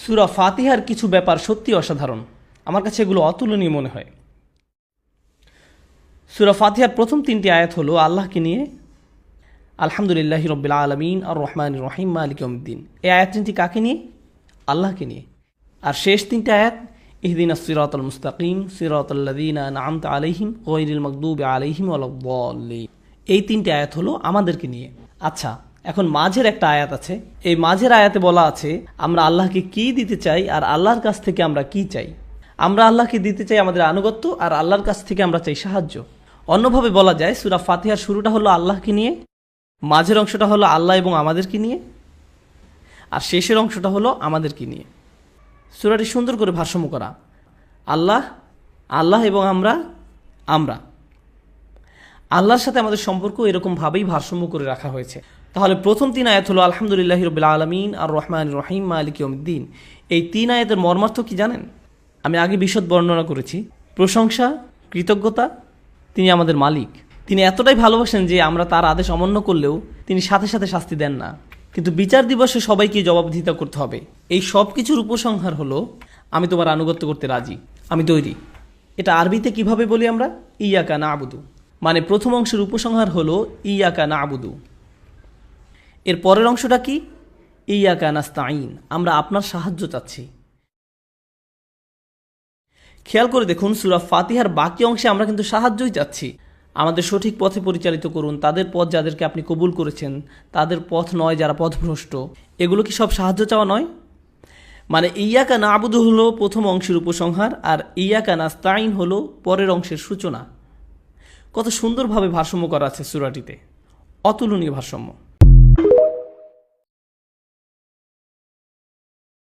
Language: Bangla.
সূরা ফাতিহার কিছু ব্যাপার সত্যি অসাধারণ, আমার কাছে এগুলো অতুলনীয় মনে হয়। সূরা ফাতিহার প্রথম 3টি আয়াত হলো আল্লাহকে নিয়ে, আলহামদুলিল্লাহি রাব্বিল আলামিন আর রহমানির রহিম মালিকি ইয়াউমিদ্দিন। এই আয়াত 3টি কাকে নিয়ে? আল্লাহকে নিয়ে। আর শেষ 3টি আয়াত ইহদিনাস সিরাতাল মুস্তাকিম সিরাতাল লাযিনা আন'আমতা আলাইহিম গায়রিল মাগদুবি আলাইহিম ওয়ালাদ-দাল্লিন। এই 3টি আয়াত হলো আমাদেরকে নিয়ে। আচ্ছা, এখন মাঝের একটা আয়াত আছে। এই মাঝের আয়াতে বলা আছে আমরা আল্লাহকে কি দিতে চাই আর আল্লাহর কাছ থেকে আমরা কি চাই। আমরা আল্লাহকে দিতে চাই আমাদের আনুগত্য, আর আল্লাহর কাছ থেকে আমরা চাই সাহায্য। অন্যভাবে বলা যায় সূরা ফাতিহার শুরুটা হলো আল্লাহকে নিয়ে, মাঝের অংশটা হলো আল্লাহ এবং আমাদেরকে নিয়ে, আর শেষের অংশটা হলো আমাদেরকে নিয়ে। সূরাটি সুন্দর করে ভারসাম্য করা, আল্লাহ, আল্লাহ এবং আমরা, আমরা। আল্লাহর সাথে আমাদের সম্পর্ক এরকমভাবেই ভারসাম্য করে রাখা হয়েছে। তাহলে প্রথম 3 আয়াত হলো আলহামদুলিল্লাহি রাব্বিল আলামিন আর রহমানির রহিম মালিকি ইয়াউমিদ্দিন। এই 3 আয়াতের মর্মার্থ কি জানেন? আমি আগে বিশদ বর্ণনা করেছি। প্রশংসা, কৃতজ্ঞতা, তিনি আমাদের মালিক। তিনি এতটাই ভালোবাসেন যে আমরা তার আদেশ অমান্য করলেও তিনি সাথে সাথে শাস্তি দেন না, কিন্তু বিচার দিবসে সবাইকে জবাবদিহিতা করতে হবে। এই সব কিছুর উপসংহার হলো আমি তোমার আনুগত্য করতে রাজি, আমি তৈরি। এটা আরবিতে কিভাবে বলি আমরা? ইয়াকা না'বুদু। মানে প্রথম অংশের উপসংহার হলো ইয়াকা না'বুদু। এর পরের অংশটা কি? ইয়াকা নাস্তাঈন, আমরা আপনার সাহায্য চাচ্ছি। খেয়াল করে দেখুন সূরা ফাতিহার বাকি অংশে আমরা কিন্তু সাহায্যই চাচ্ছি। আমাদের সঠিক পথে পরিচালিত করুন, তাদের পথ যাদেরকে আপনি কবুল করেছেন, তাদের পথ নয় যারা পথভ্রষ্ট। এগুলো কি সব সাহায্য চাওয়া নয়? মানে ইয়াকা না'বুদু হলো প্রথম অংশের উপসংহার, আর ইয়াকা নাস্তাঈন হলো পরের অংশের সূচনা। কত সুন্দরভাবে ভারসাম্য করা আছে সূরাটিতে, অতুলনীয় ভারসাম্য।